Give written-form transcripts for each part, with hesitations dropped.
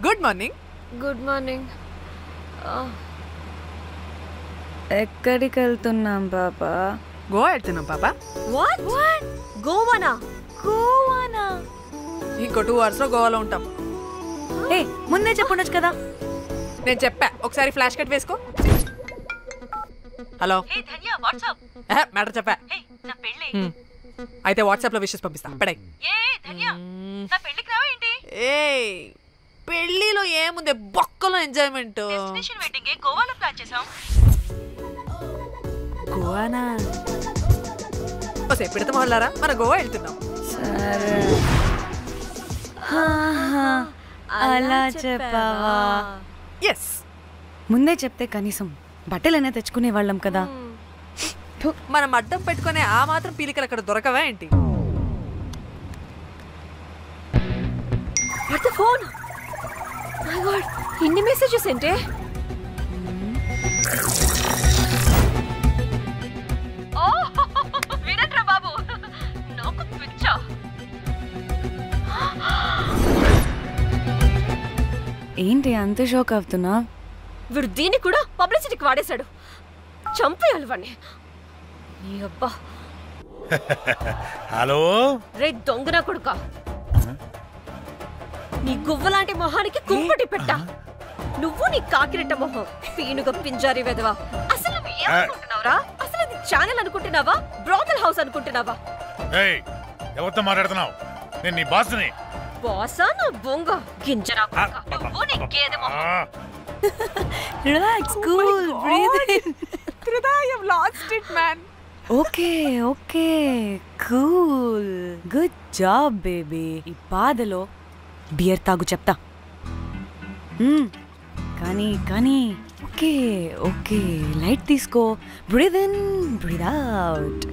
Good morning. Good morning. ఎక్కడికి వెళ్తున్నాం పాపా? గోవా వెళ్తున్నాం పాపా. వాట్ గోవానా? గోవానా? ఇంకో 2 hours లో గోవాలో ఉంటాం. ఏ ముందే చెప్పుండొచ్చు కదా. నేను చెప్పా, ఒకసారి ఫ్లాష్ కట్ వేసుకో. హలో మ్యాటర్ చెప్పా. అయితే వాట్సాప్ లో విషెస్ పంపిస్తా. పడాయి. ఏ పెళ్లిలో ఏముంది, బొక్కలో ఎంజాయ్మెంట్. గోవానా? పెడతాం వాళ్ళారా, మన గోవా వెళ్తున్నాం. సరే అలా చెప్పావా? ఎస్, ముందే చెప్తే కనీసం బట్టలైనా తెచ్చుకునే వాళ్ళం కదా. మనం అడ్డం పెట్టుకునే ఆ మాత్రం పీలికలు అక్కడ దొరకవా ఏంటి? ఫోన్. మై గాడ్, ఇన్ని మెసేజెస్ ఏంటి? వీరేంద్ర బాబు, నాకు పిచ్చా. ఏంటి అంత షాక్ అవుతున్నా? వీడు దీన్ని కూడా పబ్లిసిటీకి వాడేశాడు. చంపేయాలి వాడిని. నీ అబ్బా. హలో రే దొంగన కొడుకా, నీ గువ్వలాంటి మొహానికి కుంపటి పెట్ట. నువ్వు నీ కాకిరెట్ట మొహం, పీనుగ పింజారి వెదవా. అసలు నువ్వు ఏమనుకుంటున్నావురా? అసలు ఇది ఛానల్ అనుకుంటున్నావా, బ్రోకల్ హౌస్ అనుకుంటున్నావా? ఏయ్, ఎవరితో మాట్లాడుతున్నావు? నేను నీ బాస్ని. బాసా నా బొంగ గింజరా కొడుకా, నువ్వు నీ గేదె మొహం. Relax, cool, breathe in. Thrida, I have lost it man. Okay okay, cool, good job baby. ఈ బాధలో బియర్ తాగు చెప్తా. కానీ కానీ ఓకే ఓకే, లైట్ తీసుకో. Breathe in, breathe out.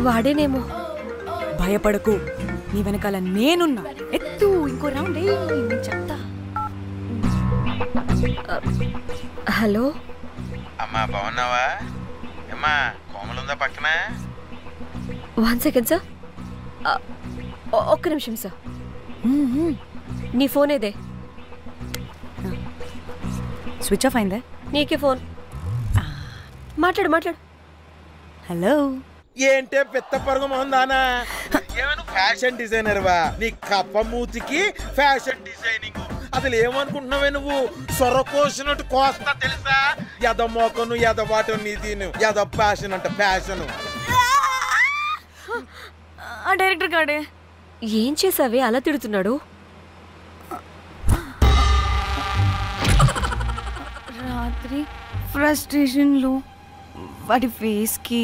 వాడేనేమో. భయపడకు, నీ వెనకాల నేనున్నా. ఎత్తు, ఇంకో రౌండ్ నేను చెప్తా. హలో అమ్మా, బాగున్నావా? అమ్మా, కోమలుందా పక్కన? 1 second సార్. ఒక్క నిమిషం సార్. నీ ఫోన్ ఏదే? స్విచ్ ఆఫ్ అయిందే. నీకే ఫోన్. మాట్లాడు మాట్లాడు. హలో. ఏంటే పెద్ద పరుగు మొహందానా? ఏమైనా ఫ్యాషన్ డిజైనర్ వా? నీ కప్ప మూతికి ఫ్యాషన్ డిజైనింగ్. అసలు ఏమనుకుంటున్నావే నువ్వు? సొర కోసినట్టు కోస్తా తెలుసా? ఎద మోకను ఎద వాటం నీ దీని ఎద ఫ్యాషన్ అంట ఫ్యాషన్. ఆ డైరెక్టర్ గాడే ఏం చేసావే అలా తిడుతున్నాడు? రాత్రి ఫ్రస్ట్రేషన్లో వాడి ఫేస్కి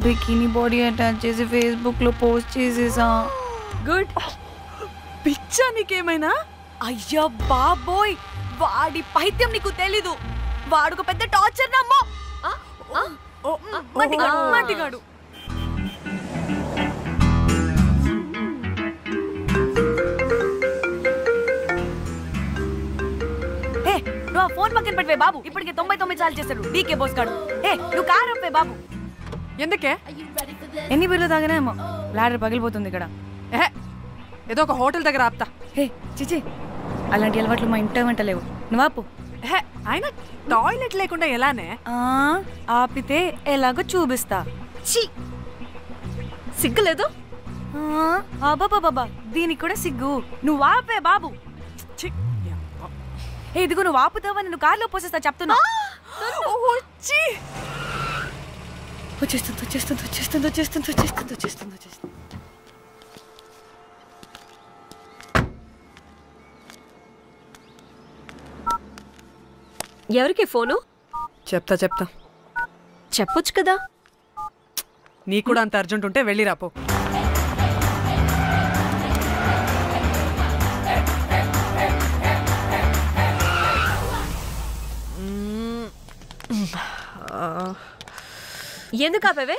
బికినీ బాడీ అటాచ్ చేసి ఫేస్బుక్లో పోస్ట్ చేసేసా. గుడ్. పిచ్చా నీకేమైనా? అయ్యా బాబోయ్, వాడి పైత్యం నీకు తెలీదు. వాడుకు పెద్ద టార్చర్ నమ్మో. మట్టిగాడు. నువ్వు ఆ ఫోన్ పక్కన పెట్టవే బాబు. ఇప్పటికే 99 సార్లు చేశాడు డీకే బోస్ గాడు. నువ్వు కారు అప్పే బాబు. ఎందుకే? ఎన్ని బిర్లు తాగినాయేమో, లాడర్ పగిలిపోతుంది ఇక్కడ. ఏదో ఒక హోటల్ దగ్గర ఆపుతా. చిచి, అలాంటి అలవాట్లు మా ఇంట వెంట లేవు. నువ్వు ఆపు. ఆయన టాయిలెట్ లేకుండా ఎలానే? ఆపితే ఎలాగో చూపిస్తా. సిగ్గులేదు? బాబా, దీనికి కూడా సిగ్గు. నువ్వు ఆపే బాబు. ఇదిగో నువ్వు ఆపుతావా, నేను కార్లో పోసేస్తా చెప్తున్నా. వచ్చేస్తుంది. ఎవరికి ఫోను? చెప్తా చెప్పొచ్చు కదా. నీకు కూడా అంత అర్జెంట్ ఉంటే వెళ్ళి రాపో. ఎందుకు ఆపేవే?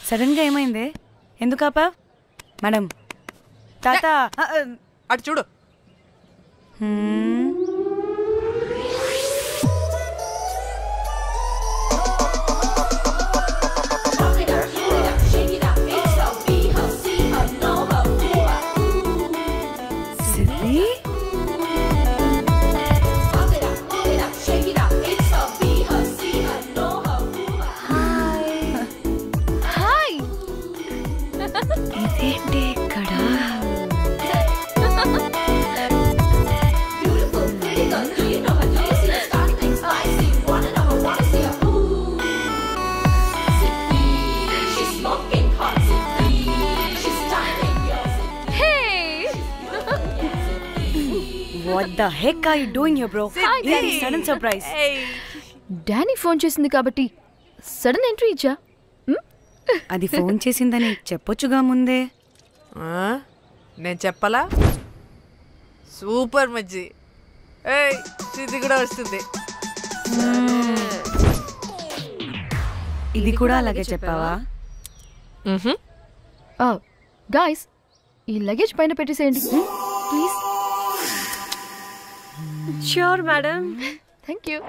సడన్ గా ఏమైంది? ఎందుకు ఆపా? మేడం, తాత అటు చూడు. What the heck are you doing here, bro? It's sudden surprise. Danny phone చేసింది కాబట్టి సడన్ ఎంట్రీ ఇచ్చా. అది ఫోన్ చేసిందని చెప్పొచ్చుగా ముందే. నేను చెప్పలా? సూపర్ మజ్జి. ఇది కూడా వస్తుంది. ఇది కూడా అలాగే చెప్పావా? గాయ్స్, ఈ లగేజ్ పైన పెట్టేసేయండి please. Sure madam. Thank you.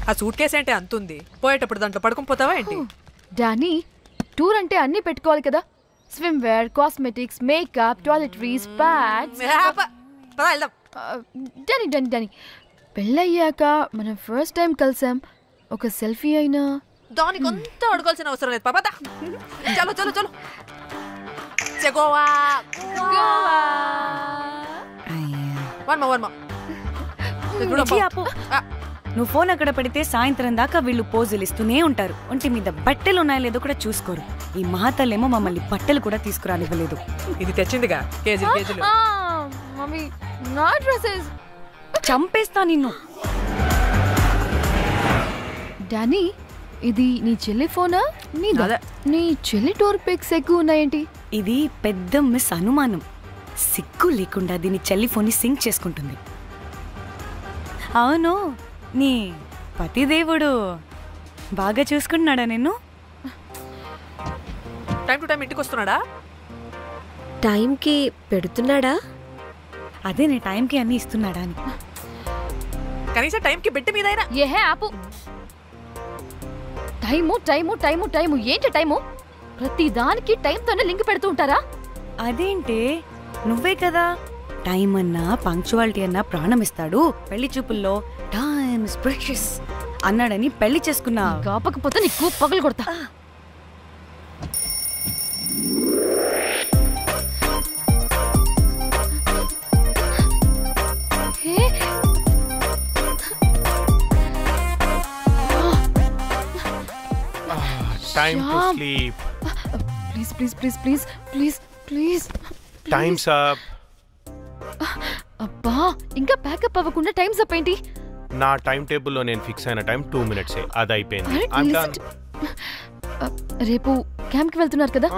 ఆ సూట్ కేసు అంటే అంతుంది, పోయేటప్పుడు దాంట్లో పడుకుని పోతావా ఏంటి? డానీ, టూర్ అంటే అన్నీ పెట్టుకోవాలి కదా. Swimwear, cosmetics, makeup, toiletries, pads. డానీ డానీ డానీ, పెళ్ళయ్యాక మనం ఫస్ట్ టైం కలిసాం, ఒక సెల్ఫీ అయినా. దానికి అంతా అడగాల్సిన అవసరం లేదు పాపా. చలో చలో చలో. గోవా నువ్వు ఫోన్ అక్కడ పెడితే సాయంత్రం దాకా వీళ్ళు పోజులు ఇస్తూనే ఉంటారు. ఒంటి మీద బట్టలు ఉన్నాయో లేదో కూడా చూసుకోరు. ఈ మహాతల్లేమో మమ్మల్ని బట్టలు కూడా తీసుకురానివ్వలేదు. ఇది తెచ్చిందిగా కేజీలు కేజీలు. మమ్మీ, నా డ్రెస్సెస్. చంపేస్తా నిన్ను. డానీ, ఇది నీ చెల్లి ఫోనా? నీ చెల్లి టూర్ పిక్స్ ఎక్కువ ఉన్నాయేంటి? ఇది పెద్ద మిస్ అనుమానం. సిగ్గు లేకుండా దీని చెల్లి ఫోన్ని సింక్ చేసుకుంటుంది. అవును, నీ పతిదేవుడు బాగా చూసుకుంటున్నాడా నిన్ను? టైం టు టైం ఇంటికి వస్తున్నాడా? టైంకి పెడుతున్నాడా? అదే నీ టైంకి అన్ని ఇస్తున్నాడా అని. కనీసం టైంకి పెట్టి మీదైనా. ఏహే ఆపు. టైము టైము టైము టైము ఏంటి టైము? ప్రతి దానికి టైంతోనే లింక్ పెడుతూ ఉంటారా? అదేంటి, నువ్వే కదా టైం అన్నా పంక్చువాలిటీ అన్నా ప్రాణం ఇస్తాడు, పెళ్లి చూపుల్లో టైమ్ ఇస్ ప్రెషియస్ అన్నాడని పెళ్లి చేసుకున్నా. కాపకపోతే నీకు పగలు కొడతా. Time to sleep. Please, please, please, please, please, please. Time's up. అబ్బా, ఇంకా ప్యాకప్ అవ్వకుండా టైమ్స్ అప్ ఏంటి? నా టైం టేబుల్లో నేను ఫిక్స్ అయిన టైం 2 minutes. అది అయిపోయింది. రేపు క్యాంప్ కి వెళ్తున్నారు కదా?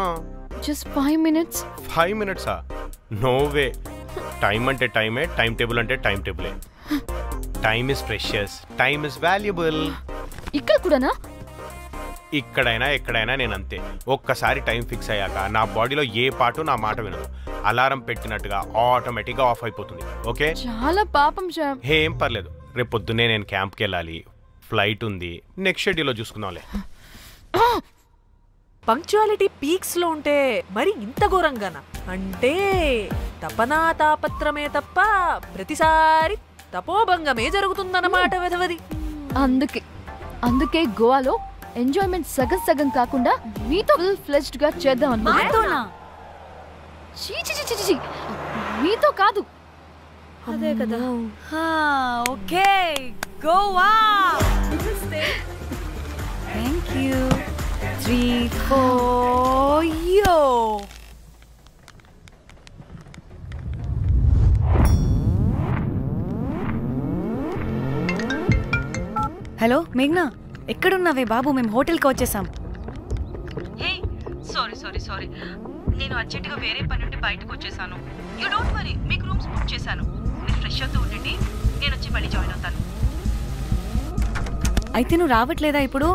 Just 5 minutes. 5 minutes? No way. Time అంటే టైమే, టైం టేబుల్ అంటే టైం టేబులే. Time is precious, time is valuable. ఇక్కడ కూడానా? ఇక్కడైనా ఎక్కడైనా నేను అంతే. ఒక్కసారి టైం ఫిక్స్ అయ్యాక నా బాడీలో ఏ పాటు నా మాట వినదు. అలారం పెట్టినట్టుగా ఆటోమేటిక్గా ఆఫ్ అయిపోతుంది. ఓకే, చాలా పాపం శ్యామ్. ఏం పర్లేదు, రేపు పొద్దున్నే నేను క్యాంప్కి వెళ్ళాలి, ఫ్లైట్ ఉంది, నెక్స్ట్ షెడ్యూల్లో చూసుకుందాంలే. పంక్చువాలిటీ పీక్స్ లో ఉంటే మరి ఇంత ఘోరంగానా? అంటే తపనా తాపత్రమే తప్ప ప్రతిసారి తపోభంగమే జరుగుతుందన్నమాట వెధవది. అందుకే గోవాలో ఎంజాయ్మెంట్ సగం సగం కాకుండా మీతో ఫుల్ ఫ్లెజ్డ్ గా చేద్దాం అనుకున్నా. మీతో కాదు. అదే కదా. ఓకే, గోవా. Thank you. 3, 4 యో. హలో మేఘ్నా, ఎక్కడున్నావే బాబు? మేము హోటల్కి వచ్చేసాం. సారీ నేను అర్జెంటుగా వేరే పని నుండి బయటకు వచ్చేసాను. యూ డోంట్ వరీ, మీకు రూమ్స్ బుక్ చేశాను. మీరు ఫ్రెష్ అవుతూ ఉండండి, నేను వచ్చి మళ్ళీ జాయిన్ అవుతాను. అయితే నువ్వు రావట్లేదా ఇప్పుడు?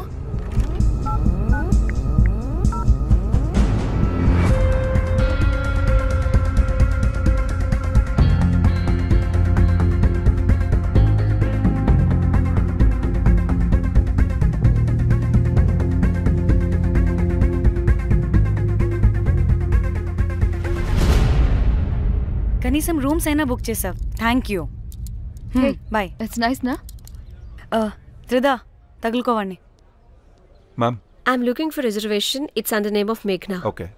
కనీసం రూమ్స్ అయినా బుక్ చేసావు. Thank you. Bye. It's nice నా. త్రిదా, తగులుకోవండి. Ma'am, I'm looking for reservation. It's under name of మేఘ్నా. Okay,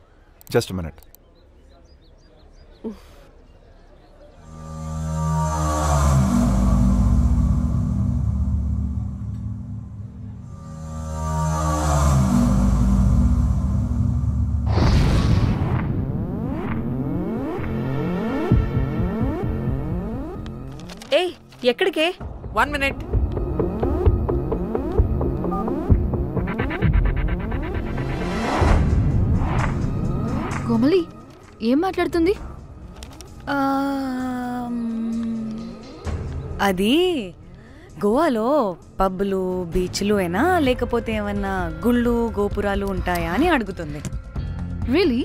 just a minute. ఎక్కడికే? 1 minute. కోమలి ఏం మాట్లాడుతుంది? అది గోవాలో పబ్బులు బీచ్లు అయినా లేకపోతే ఏమన్నా గుళ్ళు గోపురాలు ఉంటాయా అని అడుగుతుంది. రియలీ?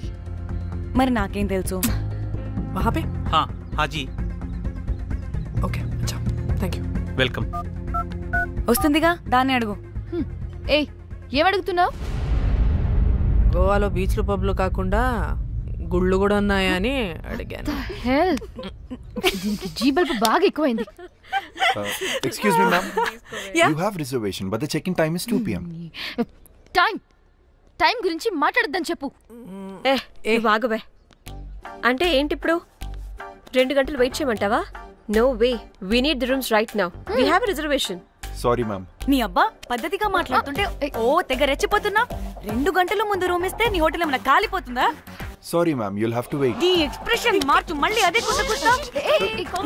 మరి నాకేం తెలుసు? वहाँ पे? हाँ हाँ जी. ओके अच्छा थैंक यू. వెల్కమ్. వస్తుందిగా, దాన్ని అడుగు. ఏయ్ ఏం అడుగుతున్నావు? గోవాలో బీచ్లు పబ్లు కాకుండా గుళ్ళు కూడా ఉన్నాయా అని అడిగాను. హెల్ దీనికి జీబల్బ్ బాగా ఎక్కువైంది. Excuse me, ma'am. You have reservation, but the check-in time is 2 p.m. Time గురించి మాట్లాడద్దని చెప్పు. బాగుబే. అంటే ఏంటి ఇప్పుడు 2 గంటలు వెయిట్ చేయమంటావా? No way, we need the rooms right now. We have a reservation. Sorry, ma'am. నీ అబ్బా పద్ధతిగా మాట్లాడుతుంటే తెగ రెచ్చిపోతున్నా. 2 గంటల ముందు రూమ్ ఇస్తే నీ హోటల్ ఏమైనా కాలిపోతుందా? Sorry, ma'am. You'll have to wait. నీ ఎక్స్ప్రెషన్ మార్చు, మళ్ళీ అదే కుట్టుకుంటా.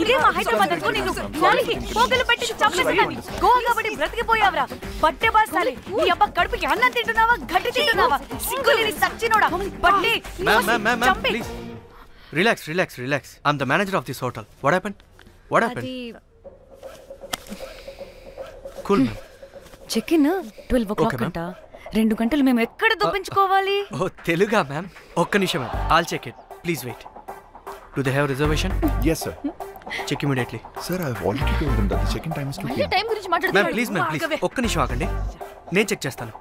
ఇదే మా హైదరాబాద్ అనుకో, నేను గాలికి పోగలు పెట్టి చంపేస్తాను. గోవా కాబట్టి బ్రతికిపోయావరా పట్టే బాసాలి. నీ అబ్బా కడుపుకి అన్నం తింటున్నావా, గడ్డి తింటున్నావా? సింగులేని సచ్చినోడా పట్టే. Ma'am, please. Relax. I'm the manager of this hotel. What happened? Cool, ma'am. Check-in 12 o'clock అంట. 2 గంటలు మేము ఎక్కడ దొప్పించుకోవాలి? ఓ తెలుగా మ్యామ్? ఒక్క నిమిషం ma'am. I'll check it. Please wait. Do they have reservation? Yes, sir. Check immediately. Sir, I've already told them that the check-in time is 2 p.m. Time గురించి ma'am please ఒక్క నిమిషం ఆగండి. నేను చెక్ చేస్తాను.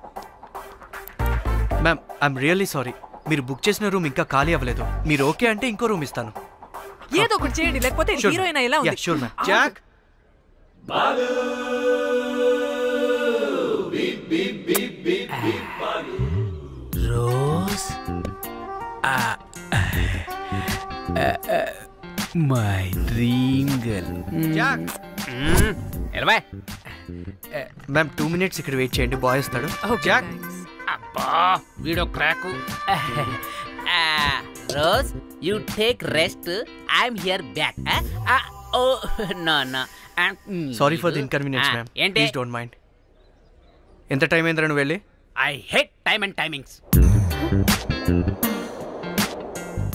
Ma'am I'm really sorry. మీరు book చేసిన room ఇంకా ఖాళీ అవ్వలేదు. మీరు ఓకే అంటే ఇంకో రూమ్ ఇస్తాను. ఏదో ఒకటి చేయండి, లేకపోతే హీరోయిన్ ఎలా ఉంది? Sure ma'am. Jack Rose my dream girl. Jack ఎలవా మ్యామ్ 2 minutes ఇక్కడ వెయిట్ చేయండి, బాయ్ వస్తాడు. జాక్ అబ్బా వీడో crack. Rose you take rest, I'm here back. Oh no sorry for the inconvenience ma'am. Please don't mind. ఎంత time అయిందిరా నువ్వు వెళ్ళి? I hate time and timings.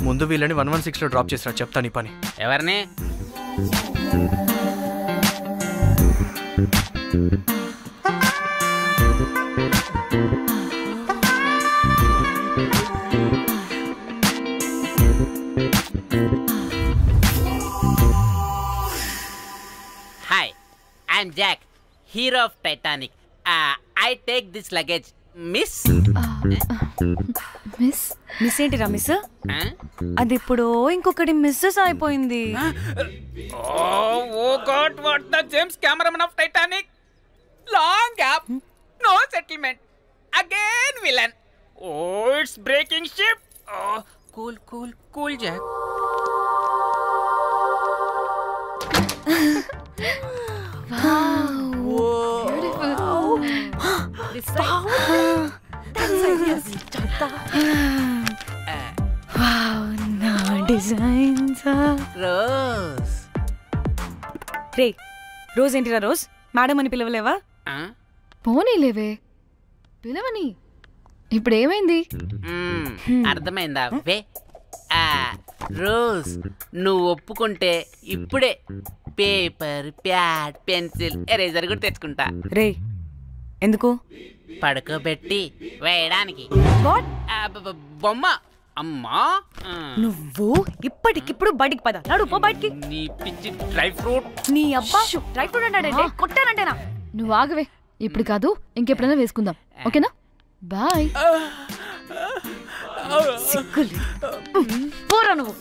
ముందు వీళ్ళని 116 లో డ్రాప్ చేసినా చెప్తాను ఈ పని. ఎవరిని? Hi, I'm Jack, hero of Titanic. I take this luggage, miss. Miss ఏంటిరా మిస్? అది ఇప్పుడు ఇంకొకటి మిస్సెస్ అయిపోయింది. Oh God, what the James Cameron of Titanic? Long gap, no settlement, again villain. Oh, it's breaking ship. Oh, cool, Jack. Rose రే, Rose ఏంటిరా Rose? Madam అని పిలవలేవా? పోనీలేవే, పిలవని. ఇప్పుడు ఏమైంది? అర్థమైందా? వే రోజ్, నువ్వు ఒప్పుకుంటే ఇప్పుడే పేపర్, ప్యాడ్, పెన్సిల్, ఎరేజర్ కూడా తెచ్చుకుంటా. రే ఎందుకు? పడుకోబెట్టి వేయడానికి. బొమ్మ. అమ్మా నువ్వు ఇప్పటికిప్పుడు బయటికి పద. నడు పో బయటికి. నీ పిచ్చి డ్రై ఫ్రూట్. నీ అబ్బా డ్రై ఫ్రూట్ అన్నాడంటే కొట్టానంటేనా? నువ్వు ఆగవే, ఇప్పుడు కాదు ఇంకెప్పుడైనా వేసుకుందాం, ఓకేనా? బాయ్. సిగ్గులు పోరా నువ్వు.